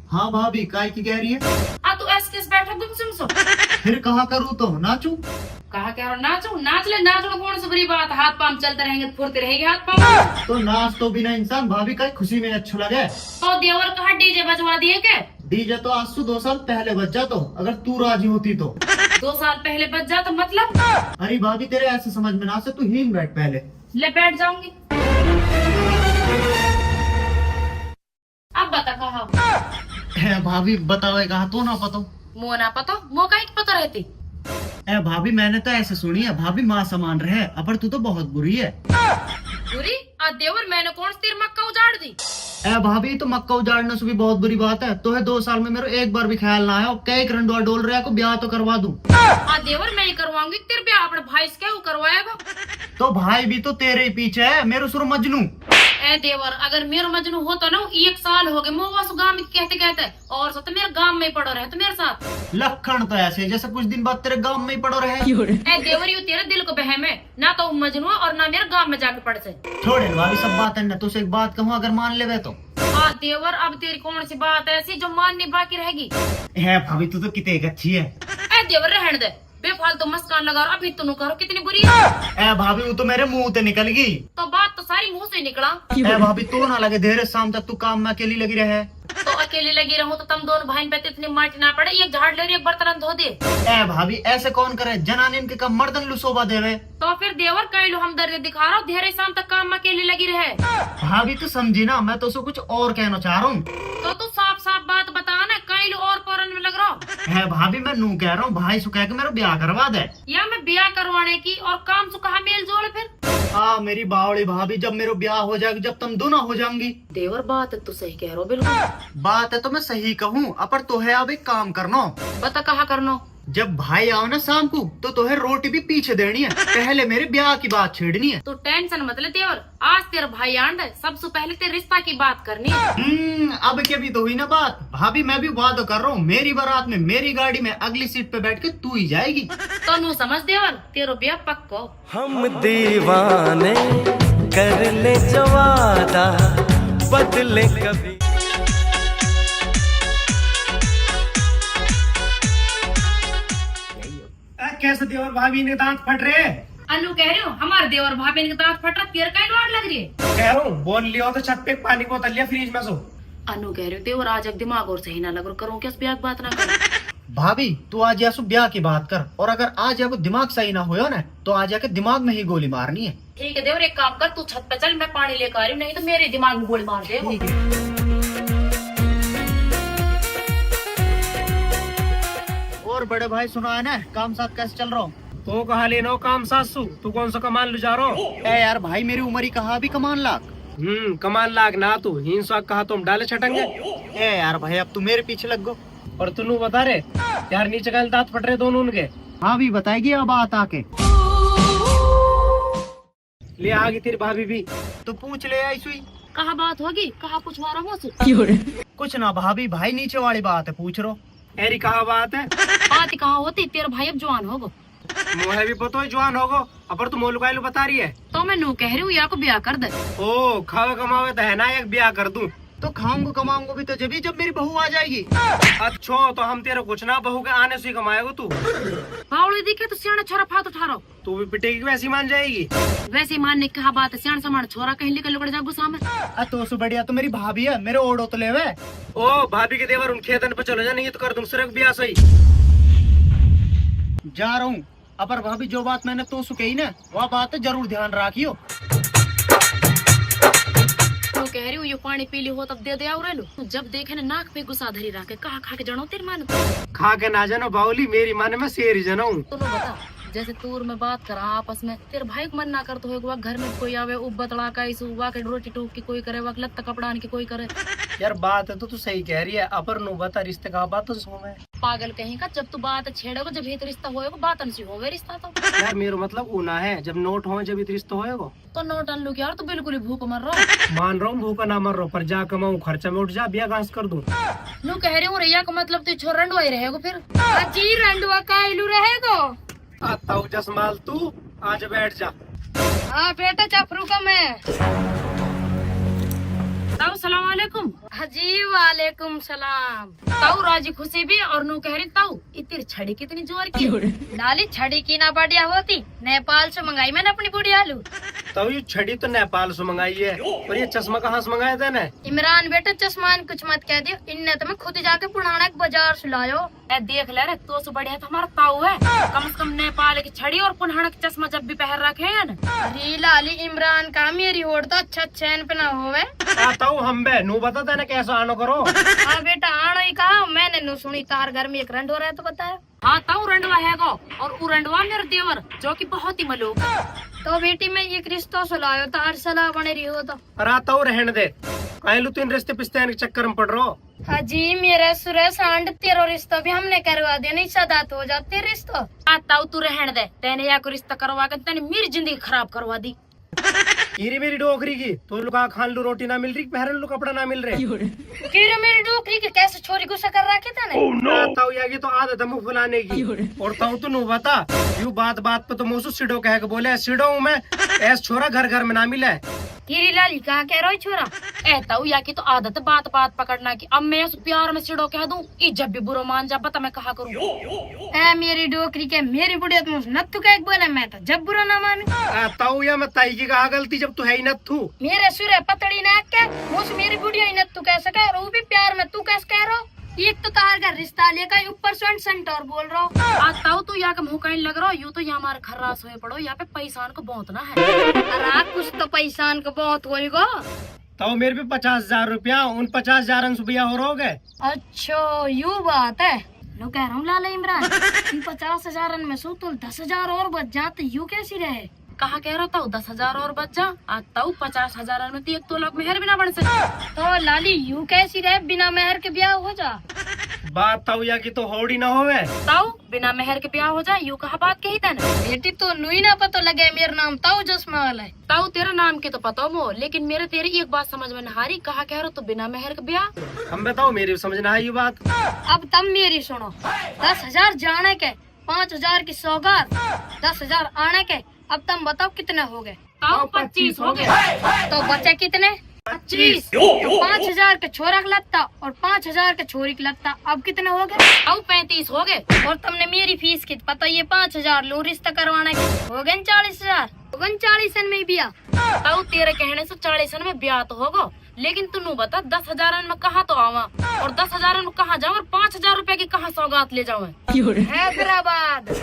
हाँ भाभी, काय की कह रही है? आ तू ऐसे कैसे बैठा गुमसुम सो? फिर कहा करूँ तो नाचू? कहा कह रहा नाचो, नाच ले, नाचो कौन सी बुरी बात, हाथ पांव चलते रहेंगे तो फुर्ते रहेंगे हाथ पांव। तो नाच तो बिना इंसान भाभी का खुशी में अच्छा लगे। तो देवर कहा डीजे बजवा दिए के? डीजे तो आज से 2 साल पहले बज जा, तो अगर तू राजी होती तो। 2 साल पहले बज जा तो मतलब? अरे भाभी तेरे ऐसे समझ में ना से, तू हीन बैठ पहले। ले बैठ जाऊंगी। अब बता कहा भाभी बताओ, कहा तो ना पता। मुँह ना पता, मुँह का ही पता रहती। भाभी मैंने तो ऐसे सुनी है, भाभी माँ समान रहे, अपर तू तो बहुत बुरी है। बुरी? आ देवर मैंने कौन सी तेरी मक्का उजाड़ दी? भाभी तो मक्का उजाड़ने से भी बहुत बुरी बात है। तो है 2 साल में मेरे एक बार भी ख्याल ना आया, कई रंडवा डोल रहा को ब्याह तो करवा दूं। आ देवर मैं ही करवाऊंगी तेरे ब्याह, अपने भाई से क्या वो करवाएगा? तो भाई भी तो तेरे ही पीछे है, मेरे सुर मजनू। ए देवर, अगर मेरा मजनू होता ना, 1 साल हो गए मोवा सु गांव में कहते कहते, और सो तो मेरे गांव में ही पड़ो रहे तो मेरे साथ। लखन तो ऐसे जैसे कुछ दिन बाद तेरे गांव में ही पड़ो रहे। ए देवर, यू तेरे दिल को बहम है ना, तो मजनू और ना मेरे गांव में जाके पड़ से। छोड़े भाभी सब बात है ना, तुझसे एक बात कहूँ, अगर मान ले तो। हाँ देवर, अब तेरी कौन सी बात ऐसी जो माननी बाकी रहेगी? है भाभी तू तो कितने अच्छी है। ए देवर रहने दे, बेफालतू मस्कान लगा रहा, अभी तुम करो कितनी बुरी है। भाभी वो तो मेरे मुंह से निकल गई। तो बात तो सारी मुंह से निकला। भाभी तू ना लगे देर शाम तक तू काम में अकेली लगी रहे। तो अकेले लगी रहूं तो तुम दोनों बहन पे इतनी माटी ना पड़े, एक झाड़ ले रही एक बर्तन धो दे। भाभी ऐसे कौन करे, जनानिन के कम मर्दन लुसोबा देवे। तो फिर देवर कई लो हमदर्दी दिखा रहा हूँ, देर शाम तक काम में अकेले लगी रहे। भाभी तू समझी ना, मैं तो उसको कुछ और कहना चाह रहा हूँ। तो तू साफ साफ बात बता ना, कई लो और पोरन में लग रहा हूँ। भाभी मैं नू कह रहा हूँ, भाई सु कह के मेरा ब्याह करवा दे। या मैं ब्याह करवाने की और काम से कहा मेल जोड़ फिर? मेरी बावड़ी भाभी, जब मेरा ब्याह हो जाएगा, जब तुम दोनों हो जाएंगी। देवर बात है तू सही कह रहा हो, बिल्कुल बात है तो मैं सही कहूँ, अपर तो है अब एक काम करना। बता कहा करना? जब भाई आओ ना शाम को, तो तोहे रोटी भी पीछे देनी है, पहले मेरे ब्याह की बात छेड़नी है। तो टेंशन मत ले देवर, आज तेरा भाई आंड है, सबसे पहले तेरे रिश्ता की बात करनी है। अब क्या भी तो हुई ना बात। भाभी मैं भी वादा कर रहा हूँ, मेरी बारात में मेरी गाड़ी में अगली सीट पे बैठ के तू ही जाएगी। तो नू समझ देवर, तेरा ब्याह पक्को। हम दीवाने कर ले जो वादा, बदले कभी। कैसे देवर भाभी ने दांत फट रहे? अनु कह रही हूँ हमारे देवर भाभी के दांत फट रहा, तेरे का ही लाड लग रही है। कह रहा हूँ बोल लिया तो छत पे पानी की बोतल लिया फ्रिज में सो। अनु कह रही हूँ देवर आज एक दिमाग और सही ना लग रहा, करूँ क्या ब्याह की बात ना कर। भाभी तू आज या ब्याह की बात कर, और अगर आज या दिमाग सही ना हो ना, तो आज जाके दिमाग में ही गोली मारनी है। ठीक है देवर, एक काम कर, तू छत पे चल, मैं पानी लेकर आ रही हूँ, नहीं तो मेरे दिमाग में गोली मार दे। और बड़े भाई सुना है ना, काम साथ कैसे चल रहा हूँ? तो कहा लेनो काम सासू, तू कौन सा कमान ले जा रहा हो? यार भाई मेरी उम्र ही कहा भी कमान लाख। कमान लाग ना, तू हिंसा कहा तुम डाले छटंगे। यार भाई अब तू मेरे पीछे लग गो। और तू बता रहे यार नीचे का दांत फट रहे दोनों उनके। हाँ भी बताएगी अब बात आके। ले आगे तेरी भाभी भी। तो पूछ ले आई सुई। कहा बात होगी, कहा कुछ मारा मुझसे? कुछ ना भाभी, भाई नीचे वाली बात है, पूछ रो। एरी कहा बात है? बात कहाँ होती, तेरा भाई अब जवान होगो। मुँह भी पतो है जवान होगो, अपर तू मोलू कायलू बता रही है। तो मैं नू कह रही हूँ या को ब्याह कर दे। ओ खावे कमावे तो है ना, एक ब्याह कर दूं। तो खाऊंगा कमाऊंगा भी तो जब मेरी बहू आ जाएगी। अच्छा तो हम तेरे कुछ ना, बहू के आने से ही कमाएगा तू। बावड़ी दिखे तो सियाना छोरा फात उठा रहा, तू भी पिटेगी वैसी मान जाएगी। वैसे मानने की बात है, सियाना समान छोरा कहीं निकल लुकड़ जा गुस्सा में। तो उससे बढ़िया तो मेरी भाभी है, मेरे ओढ़ो तो ले वे। ओ भाभी के देवर उन खेतन पे चलो जा, नहीं तो कर दूं सिर्फ ब्याह सही। जा रहा हूँ, अपर भाभी जो बात मैंने तो कही ना, वह बात है जरूर ध्यान रखियो। तो कह रही हूँ ये पानी पी ली हो तब दे दे और लो, जब देखे ना नाक पे गुस्सा धरी रखे, कहा खा के जानो तेरी मान। खा के ना जानो बाउली, मेरी मन में शेर जनो। तो बता, जैसे तूर में बात करा आपस में, तेरे भाई को मन ना कर तो होगा, घर में कोई आवे उबतड़ा का इस हुआ के रोटी टूक की कोई करे, वक्त लत्ता कपड़ा की कोई करे। यार बात है तो तू सही कह रही है, अपर नो बता रिश्ते का बात तो सो में पागल कहीं का, जब तू बात छेड़ेगा जब ये रिश्ता होएगा, बात से होवे रिश्ता तो। यार मेरा मतलब ऊना है, जब नोट हो जब रिश्ता होएगा। तो नोट अल्लू यार, तो बिल्कुल ही भूख मर रहा। मान रहा हूँ भूखा ना मर रहा, पर जा कमाऊँ खर्चा में उठ जा, ब्याह घास कर दूं। नू कह रही हूँ रैया का मतलब तू छोर रंडवा ही रहेगा फिर। जी रंडवा का इलू रहेगा। आता हूँ जसमाल, तू आज बैठ जा। हाँ बेटा चापरू का मैं। सलाम वालेकुम। हाजी वालेकुम सलाम। ताऊ राजी खुशी भी और नू कह रही ताऊ इतनी छड़ी कितनी जोर की। लाली छड़ी की ना बढ़िया होती, नेपाल से मंगाई मैंने अपनी बुढ़ी आलू। तो ये छड़ी तो नेपाल से मंगाई है, और ये चश्मा कहाँ से मंगाया था ने? इमरान बेटा चश्मान कुछ मत कह दियो, इनने तो मैं खुद जाके पुराना बाजार से लायो। ए देख ले रे, तो से बढ़िया तो हमारा ताऊ है, कम से कम नेपाल की छड़ी और पुराना का चश्मा जब भी पहन रखे है ना। अरे लाली इमरान का मेरी होड़ तो अच्छा चैन पे ना होवे। ताऊ हम बे नू बता देना कैसा आनो करो। हाँ बेटा आनो ही कहा, मैंने नु सुनी तार घर में एक रंड हो रहा है तो बताया। हाँ ताऊ रंडवा है गो, और वो रंडवा मेरे देवर जो कि बहुत ही मलूक। तो बेटी मैं ये रिश्तों से लायो तार सलाह बने रही हो तो। अरे ताऊ रहने दे, काहे तू इन रिश्ते पिस्ते के चक्कर में पड़ रहा हो। हाजी मेरे सुरे सांड तेरो रिश्ता भी हमने करवा दिया, नहीं सदा तो हो जाते रिश्ता। ताऊ तू रहने दे, तेने या को रिश्ता करवा के तेने मेरी जिंदगी खराब करवा दी। कीरी मेरी डोकरी की तो लुका खान लू रोटी ना मिल रही, पहरन लू कपड़ा ना मिल रहे। कीरे मेरी डोकरी के कैसे छोरी गुस्सा कर रखे थे ने। ताऊ यागी तो आदत है मुंह फुलाने की। और ताऊ तू नू बता, यू बात बात पे तो मुँह सिडो कह के बोले सिडो हूँ मैं, ऐस छोरा घर घर में ना मिला है। कीरी लाली कहा कह रहा छोरा। ए ताऊ या की तो आदत है बात बात पकड़ना की, अब मैं उस प्यार में सिडो कह दूं, ई जब भी बुरा मान जा बता मैं कहा करूँ। ए मेरी डोकरी के मेरी बुढ़िया तुम नत्थु कह बोले, मैं तो जब बुरा ना मानू। ताऊ या मैं ताई की कहा गलती जब तू है ही नत्थु। मेरे सुरे पतड़ी नाक के मुझ मेरी बुढ़िया ही नत्थु कैसे कह रहा, वो भी प्यार में तू कैसे कह रहा। एक तो तार का रिश्ता लेकर ऊपर सेंट और बोल रहा हूँ। ताऊ तू यहाँ का मुँह कहीं लग रहा हो, यूँ तो यहाँ हमारे खर्रास हुए पड़ो, यहाँ पे पैसान को बहुत ना है। अरे कुछ तो पैसान को बहुत होएगा। ताऊ मेरे पे 50,000 रुपया, उन 50,000 रुपया हो रहा होगा। अच्छा यू बात है। लो कह रहा हूँ लाला इमरान, इन 50,000 में सो तो 10,000 और बच जाते, यू कैसी रहे। कहा कह रहा था 10,000 और बच जा, आता 50,000 में तो 1 तोला मेहर बिना बन सके। तो लाली यू कैसी रहे, बिना मेहर के ब्याह हो जा। बात ताऊ या की तो होड़ी ना होवे। ताऊ बिना मेहर के ब्याह हो जाए, यू कहा बात कही था ना। बेटी तो नुई ना पता लगे मेरा नाम ताऊ जसमाल है। ताऊ तेरा नाम के तो पता मो, लेकिन मेरे तेरी एक बात समझ में नहारी, कहा कह रहा तो बिना मेहर के ब्याह। हम बताओ मेरी समझना है ये बात। अब तब मेरी सुनो, 10,000 जाने के, 5,000 की सौगात, 10,000 आने के, अब तुम बताओ कितने हो गए। 25 हो गए। तो बचे कितने? 25। तो 5,000 के छोरा का लगता और 5,000 के छोरी का लगता, अब कितने हो गए? अब 35 हो गए। और तुमने मेरी फीस की पता, ये 5,000 लो रिश्ता करवाने के, हो गए 40,000। हो गए 40 में ब्याह। ताऊ तेरे कहने से 40 में ब्याह तो होगा, लेकिन तू बता 10,000 में कहाँ तो आवा, और 10,000 में कहाँ जाऊँ, और 5,000 रुपए की कहाँ सौगात ले जाऊँ। हैदराबाद।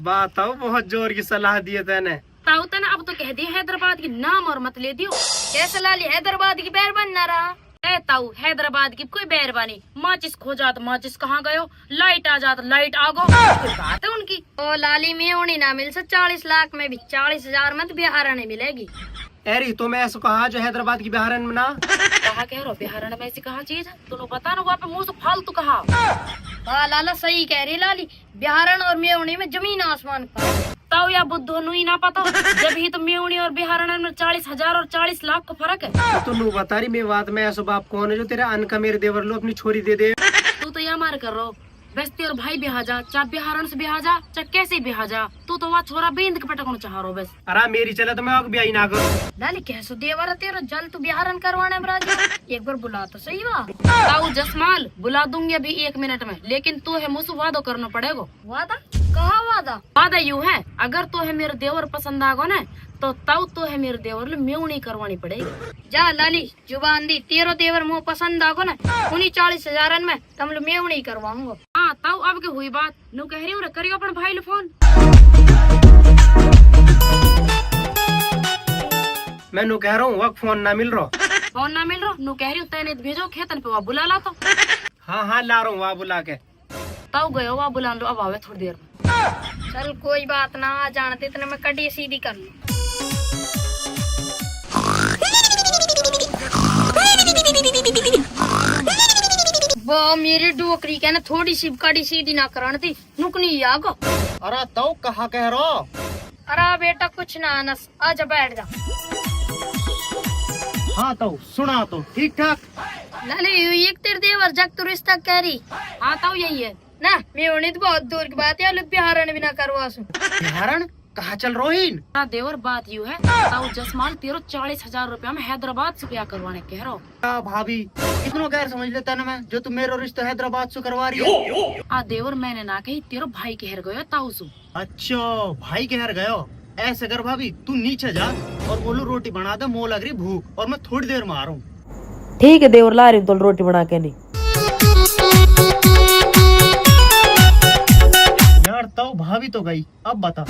बात ताऊ बहुत जोर की सलाह दिए तेने। ताऊ तने अब तो कह दिया हैदराबाद की नाम और मत ले दियो। कैसे लाली हैदराबाद की बैरबान ना रहा। ए ताऊ हैदराबाद की कोई बैरबानी, माचिस खो जात माचिस कहाँ गयो, लाइट आ जात लाइट आ गो, कोई बात है उनकी। ओ लाली में उन्हीं ना मिल से 40 लाख में भी 40,000 में तो बिहार नहीं मिलेगी। अरे तो मैं ऐसा कहा जो हैदराबाद की बिहारन में ना कहा कह रहा बिहार में ऐसी कहा चीज है, तुम्हें पता ना वहाँ पे मुँह से फालतू कहा। हाँ लाला सही कह रही लाली, बिहारन और मेवनी में जमीन आसमान का। ताऊ या बुद्धू नुई ना पता, जब ही तो मेवनी और बिहारन में 40,000 और 40 लाख का फर्क है। तो नू बता रही मैं बात में ऐसा बाप कौन है जो तेरे अन्न का मेरे देवर लो अपनी छोरी दे दे। तू तो यहाँ मार कर रहो, बस और भाई बिहा जा, चाहे बिहारन से बिहा जा, चाहे कैसे बिहा जा, तू तो वहाँ छोरा बेंद के पटकना चाह रहा बस। अरे मेरी चले तो मैं आग ब्याही ना करूं। लाली कैसे देवर तेरा जल तू बिहारन करवाने में राजी, एक बार बुला तो सही वाह। ताऊ जसमाल बुला दूंगी अभी 1 मिनट में, लेकिन तू है मुझसे वादा करना पड़ेगा। वादा? कहा वादा? वादा यूँ है, अगर तो है मेरे देवर पसंद आगो ना, तो ताऊ तो है मेरे देवर मेवनी करवानी पड़ेगी। जा लाली जुबान दी, तेरो देवर मुँह पसंद आगो ना, उन्हीं 40,000 में तुम लोग मेवनी करवाऊंगा। हाँ ताऊ अब के हुई बात, नू कह रही हूँ करियो अपन भाई लो फोन। मैं नू कह रहा हूँ वक्त फोन ना मिल रहा। फोन ना मिल रहा, नू कह रही हूँ तेने भेजो खेतन पे, वहाँ बुला ला तो। हाँ ला रहा हूँ वहाँ बुला के। ताऊ गयो वहाँ बुला लो, अब आवे थोड़ी देर में। चल कोई बात ना, आ जानते इतने में कटी सीधी कर लो। वो मेरी डोकरी कहना थोड़ी सी कड़ी सीधी ना करानी थी, नुकनी आगो। अरे ताऊ कहाँ कह रहा। अरे बेटा कुछ ना अनस, आजा बैठ जा। हाँ ताऊ सुना तो ठीक ठाक। लाले एक तेरे देवर जग तू रिश्ता कह रही। हाँ ताऊ यही है ना, मैं उन्हें तो बहुत दूर की बात है, बिहारन भी ना करवा सू। बिहारन कहाँ चल रोहिन? हाँ देवर, बात यूँ है, ताऊ जसमान तेरो 40,000 रुपया में हैदराबाद से ब्याह करवाने कह रहा हूँ। भाभी इतना गैर समझ लेता ना मैं, जो तुम मेरो रिश्ता हैदराबाद से करवा रही हो। हाँ देवर, मैंने ना कही, तेरो भाई कहर गयो ताऊ सु। अच्छा भाई के घर गयो। ऐसे कर भाभी, तू नीचे जा और बोलो रोटी बना दे, मोह लग रही भूख और मैं थोड़ी देर में आ रहा हूँ। ठीक है देवर, ला रही हूँ तो रोटी बना के। नहीं यार तो भाभी तो गई, अब बता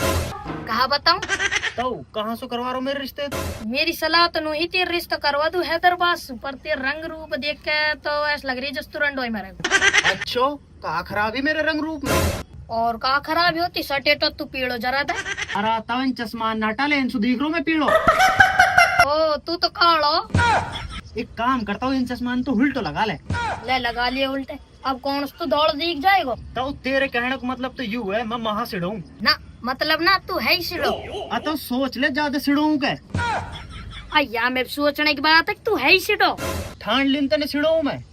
कहा बताऊं? तो कहाँ से करवा रहा हूँ मेरे रिश्ते? मेरी सलाह तो नहीं तेरे रिश्ता करवा दूं हैदराबाद से, पर तेरे रंग रूप देख के तो ऐसा लग रही है जस तुरंत मेरे को। अच्छा कहा खराबी मेरे रंग रूप में? और कहा खराबी होती सटे तो तू पीड़ो जरा दे। अरे तवन चश्मा नाटा ले, इनसु दिख रो मैं पीड़ो। ओ तू तो कालो। एक काम करता हूँ, इन चश्मा तो उल्टो लगा ले लगा लिए उल्टे। अब कौन तो दौड़ दिख जाएगा? तो तेरे कहने का मतलब तो यू है मैं महा सिड़ूं ना, मतलब ना तू है ही सिड़ो। तो सोच ले ज्यादा सिड़ूं के। अया मैं सोचने की बात है, तू है ही सिड़ो। ठान लिन तने सिड़ूं मैं।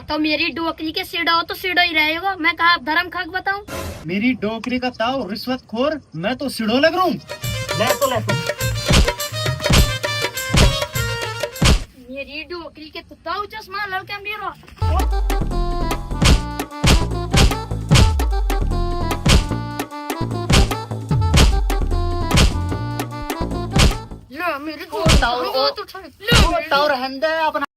तो मेरी डोकरी के सिड़ो तो सिड़ो ही रहेगा। मैं कहा धर्म खाक बताऊं? मेरी डोकरी का ताऊ रिश्वतखोर, मैं तो सिड़ो लग रहा हूँ। ले तो मेरी डोकरी के तो चश्मा लड़का मेरा। लो मेरी ताऊ रहने दे अपना।